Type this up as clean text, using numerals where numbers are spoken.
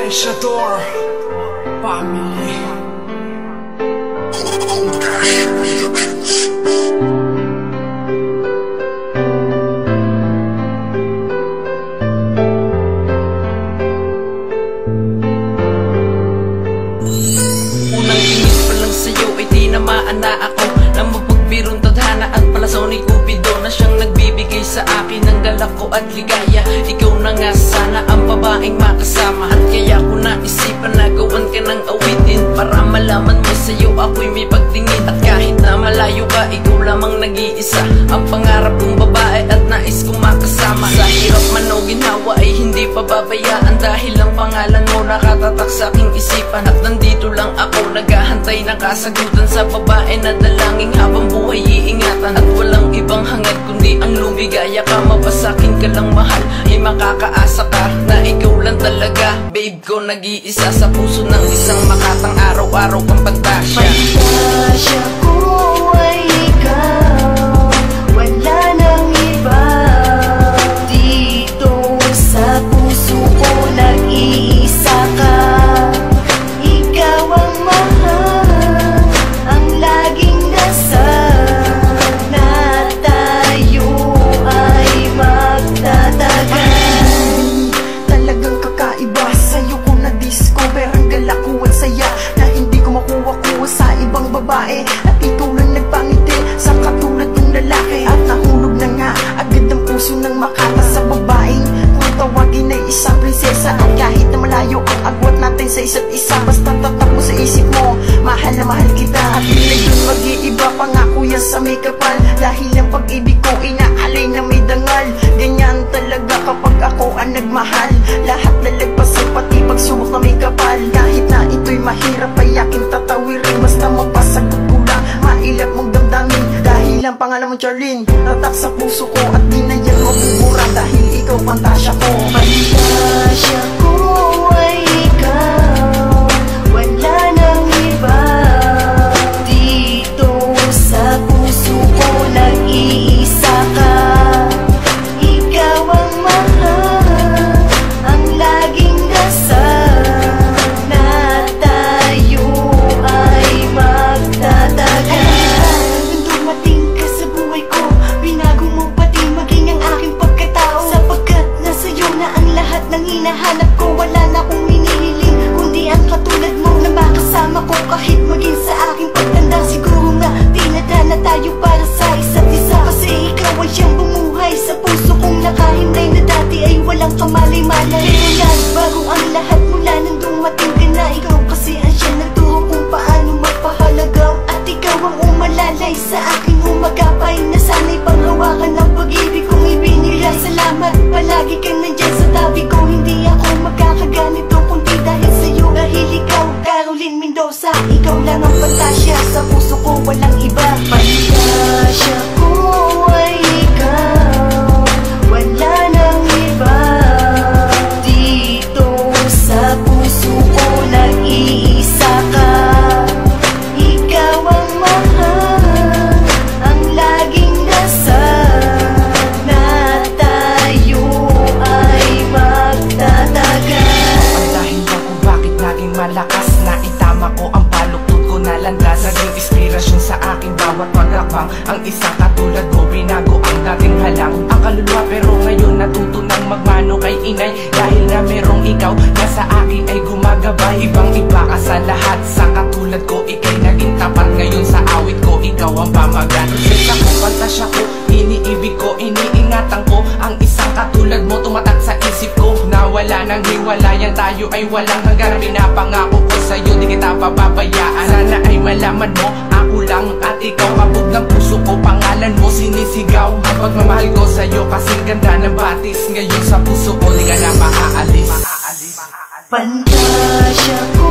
Silensyador Family. Unang tingin pa lang sa'yo ay tinamaan na ako ng mapagbirong tadhana at palasaw ni Cupido na siyang nagbibigay sa akin ng galak ko at ligaya. Ikaw na nga sana ang babaeng makasama, at kaya ko naisipan na gawan ka ng awitin para malaman mo sa'yo ako'y may pagtingin. At kahit na malayo ka, ikaw lamang nag-iisa ang pangarap kong babae at nais kong makasama. Sa hirap man o ginhawa ay hindi pababayaan, dahil ang pangalan mo nakatatak sa aking isipan. At nandito lang ako naghahantay ng kasagutan sa babae na dalangin habang buhay iingatan. At walang ibang hangad kundi ang lumigaya ka. Mapasakin ka lang mahal, ay makakaasa ka na ikaw lang talaga babe ko, nag-iisa sa puso ng isang makatang araw-araw kang pantasya. Pantasya ko ay ikaw, wala nang iba. Dito sa puso ko nag-iisa ka. Ikaw ang mahal, ang laging nasa na tayo ay magtatagal. Talagang kakaiba, sa'yo ko na-discover ang galak ko at saya na hindi ko makuha-kuha sa ibang babae. At ikaw lang nagpangiti sa katulad ng lalaki. At nahulog na nga agad ang puso ng makata sa babaeng kung tawagin ay isang prinsesa. At kahit na malayo ang agwat natin sa isa't isa, basta tatakbo sa isip mo, mahal na mahal kita. At hindi yun mag-iiba, pangako yan sa may kapal, dahil ang pag-ibig ko inaalay na may dangal. Ganyan talaga kapag ako ang nagmahal, lahat lalagpasan pati pagsubok na may kapal. Kahit na ito'y mahirap ay aking tatawirin, basta mapasagot ko lang mailap mong damdamin. Dahil ang pangalan mo Charlene tatak sa puso ko, at di na yan mabubura dahil ikaw pantasya ko. Pantasya ko ay ikaw, wala nang iba. Dito sa puso ko nag-iisa ka. Ikaw ang mahal, ang laging nasa na tayo ay magtatagal. Nung dumating ka sa buhay ko, binago mo pati maging ang aking pagkatao. Sapagkat nasa'yo na ang lahat ng hinahanap ko, wala na akong hinihiling kundi ang katulad mo na makasama ko. Kahit maging sa aking pagtanda, siguro nga tinadhana tayo para sa isa't isa. Kasi ikaw ay siyang bumuhay sa puso kong nakahinday na dati ay walang kamalay-malay. Pero nagbago ang lahat mula nang dumating ka na. Ikaw kasi ang siya nagturo kung paano magpahalagaw. At ikaw ang umalalay sa aking humagapay, na sana'y panghawakan ng pag-ibig kong ibinigay. Salamat, palagi kang nandyan sa tabi ko. Hindi ako magkakaganito kundi dahil sa'yo. Dahil ikaw, Caroline Mendoza, ikaw lang ang pantasya sa puso ko, walang iba. Pantasya ko ay ikaw, wala nang iba. Dito sa puso ko nag-iisa ka. Ikaw ang mahal, ang laging nasa na tayo ay magtatagal. Ang dahilan kung bakit naging malakas na itama ko ang paluktot ko na landas. Naging inspirasyon sa aking bawat paghakbang. Ang isang katulad mo, binago ang dating halang ang kaluluwa, pero ngayon natuto ng magmano kay inay. Dahil na merong ikaw na sa akin ay gumagabay. Ibang iba ka sa lahat, sa katulad ko ikay naging tapat. Ngayon sa awit ko, ikaw ang pamagat. Sesa ko, pantasya ko, iniibig ko, iniingatan ko. Ang isang katulad mo tumatak sa isip ko, na wala nang hiwalayan, tayo ay walang hanggan. Pinapangako ko sa'yo, di kita pababayaan. Sana ay malaman mo, ako lang at ikaw. Kabog ng puso ko, pangalan mo sinisigaw. Ang pagmamahal ko sa'yo, kasing ganda ng batis. Ngayon sa puso ko, di ka na maaalis. Pantasya ko